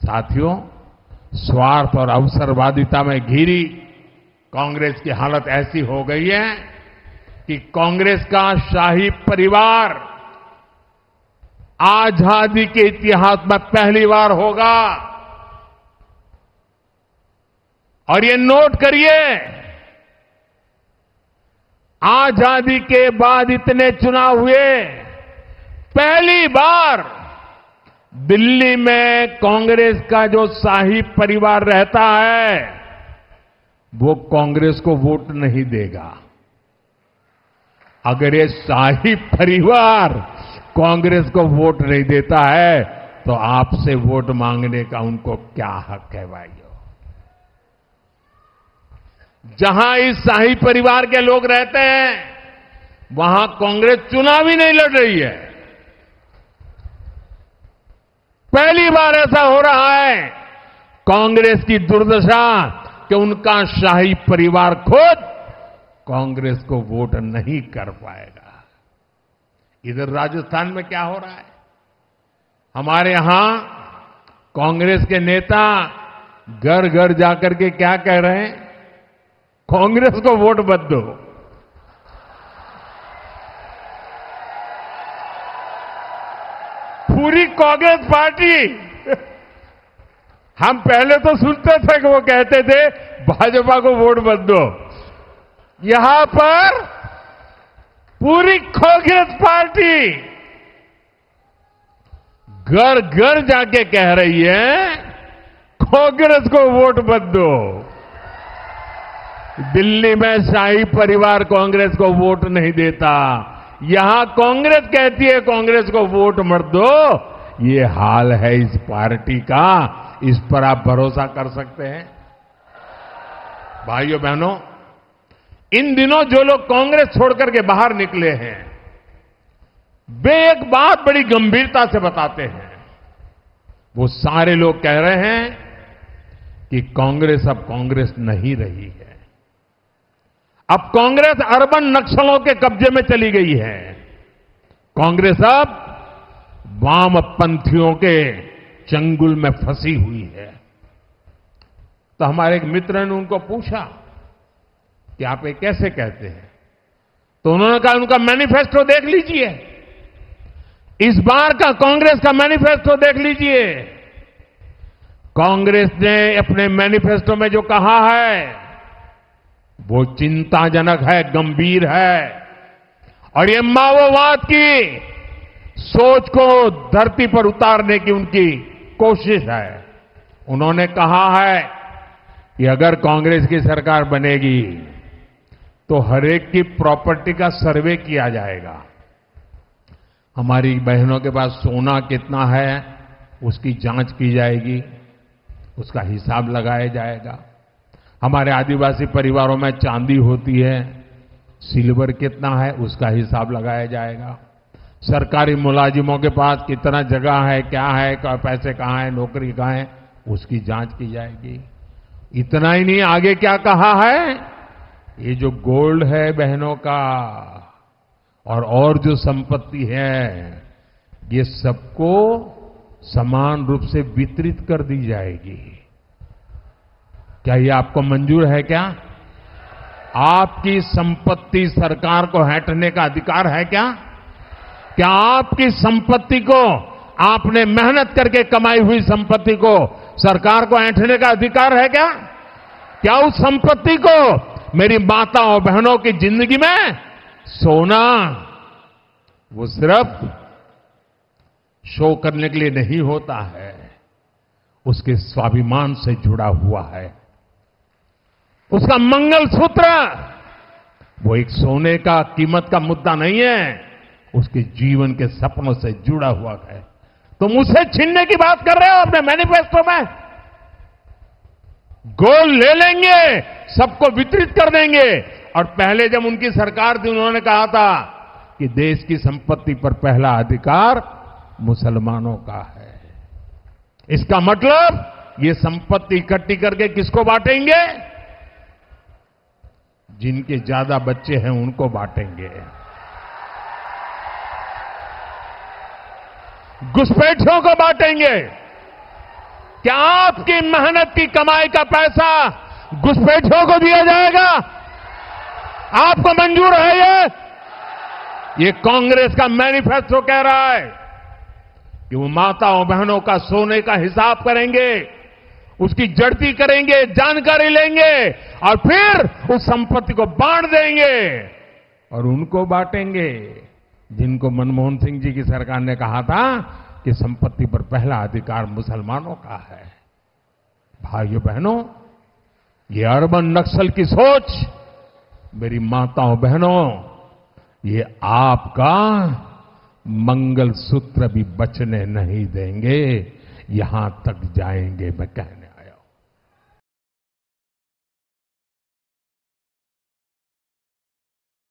साथियों, स्वार्थ और अवसरवादिता में घिरी कांग्रेस की हालत ऐसी हो गई है कि कांग्रेस का शाही परिवार आजादी के इतिहास में पहली बार होगा। और ये नोट करिए, आजादी के बाद इतने चुनाव हुए, पहली बार दिल्ली में कांग्रेस का जो शाही परिवार रहता है वो कांग्रेस को वोट नहीं देगा। अगर ये शाही परिवार कांग्रेस को वोट नहीं देता है तो आपसे वोट मांगने का उनको क्या हक है भाइयों? जहां इस शाही परिवार के लोग रहते हैं वहां कांग्रेस चुनाव ही नहीं लड़ रही है। पहली बार ऐसा हो रहा है। कांग्रेस की दुर्दशा कि उनका शाही परिवार खुद कांग्रेस को वोट नहीं कर पाएगा। इधर राजस्थान में क्या हो रहा है? हमारे यहां कांग्रेस के नेता घर घर जाकर के क्या कह रहे हैं? कांग्रेस को वोट मत दो। पूरी कांग्रेस पार्टी, हम पहले तो सुनते थे कि वो कहते थे भाजपा को वोट मत दो। यहां पर पूरी कांग्रेस पार्टी घर घर जाके कह रही है कांग्रेस को वोट मत दो। दिल्ली में शाही परिवार कांग्रेस को वोट नहीं देता, यहां कांग्रेस कहती है कांग्रेस को वोट मत दो। ये हाल है इस पार्टी का, इस पर आप भरोसा कर सकते हैं? भाइयों बहनों, इन दिनों जो लोग कांग्रेस छोड़कर के बाहर निकले हैं वे एक बात बड़ी गंभीरता से बताते हैं। वो सारे लोग कह रहे हैं कि कांग्रेस अब कांग्रेस नहीं रही है। अब कांग्रेस अर्बन नक्सलों के कब्जे में चली गई है। कांग्रेस अब वामपंथियों के चंगुल में फंसी हुई है। तो हमारे एक मित्र ने उनको पूछा कि आप ये कैसे कहते हैं? तो उन्होंने कहा उनका मैनिफेस्टो देख लीजिए, इस बार का कांग्रेस का मैनिफेस्टो देख लीजिए। कांग्रेस ने अपने मैनिफेस्टो में जो कहा है वो चिंताजनक है, गंभीर है। और ये माओवाद की सोच को धरती पर उतारने की उनकी कोशिश है। उन्होंने कहा है कि अगर कांग्रेस की सरकार बनेगी तो हरेक की प्रॉपर्टी का सर्वे किया जाएगा। हमारी बहनों के पास सोना कितना है उसकी जांच की जाएगी, उसका हिसाब लगाया जाएगा। हमारे आदिवासी परिवारों में चांदी होती है, सिल्वर कितना है उसका हिसाब लगाया जाएगा। सरकारी मुलाजिमों के पास कितना जगह है, क्या है, पैसे कहां है, नौकरी कहां है, उसकी जांच की जाएगी। इतना ही नहीं, आगे क्या कहा है? ये जो गोल्ड है बहनों का और जो संपत्ति है ये सबको समान रूप से वितरित कर दी जाएगी। क्या ये आपको मंजूर है? क्या आपकी संपत्ति सरकार को हटने का अधिकार है? क्या आपकी संपत्ति को, आपने मेहनत करके कमाई हुई संपत्ति को सरकार को ऐंठने का अधिकार है? क्या उस संपत्ति को मेरी माताओं बहनों की जिंदगी में सोना वो सिर्फ शो करने के लिए नहीं होता है, उसके स्वाभिमान से जुड़ा हुआ है। उसका मंगलसूत्र वो एक सोने का कीमत का मुद्दा नहीं है, उसके जीवन के सपनों से जुड़ा हुआ है। तुम उसे छीनने की बात कर रहे हो अपने मैनिफेस्टो में? गोल्ड ले लेंगे, सबको वितरित कर देंगे। और पहले जब उनकी सरकार थी उन्होंने कहा था कि देश की संपत्ति पर पहला अधिकार मुसलमानों का है। इसका मतलब ये संपत्ति इकट्ठी करके किसको बांटेंगे? जिनके ज्यादा बच्चे हैं उनको बांटेंगे। घुसपैठियों को बांटेंगे। क्या आपकी मेहनत की कमाई का पैसा घुसपैठियों को दिया जाएगा? आपको मंजूर है ये कांग्रेस का मैनिफेस्टो कह रहा है कि वो माताओं बहनों का सोने का हिसाब करेंगे, उसकी जड़ती करेंगे, जानकारी लेंगे और फिर उस संपत्ति को बांट देंगे और उनको बांटेंगे जिनको मनमोहन सिंह जी की सरकार ने कहा था कि संपत्ति पर पहला अधिकार मुसलमानों का है। भाइयों बहनों, ये अर्बन नक्सल की सोच मेरी माताओं बहनों, ये आपका मंगलसूत्र भी बचने नहीं देंगे, यहां तक जाएंगे मैं कहने।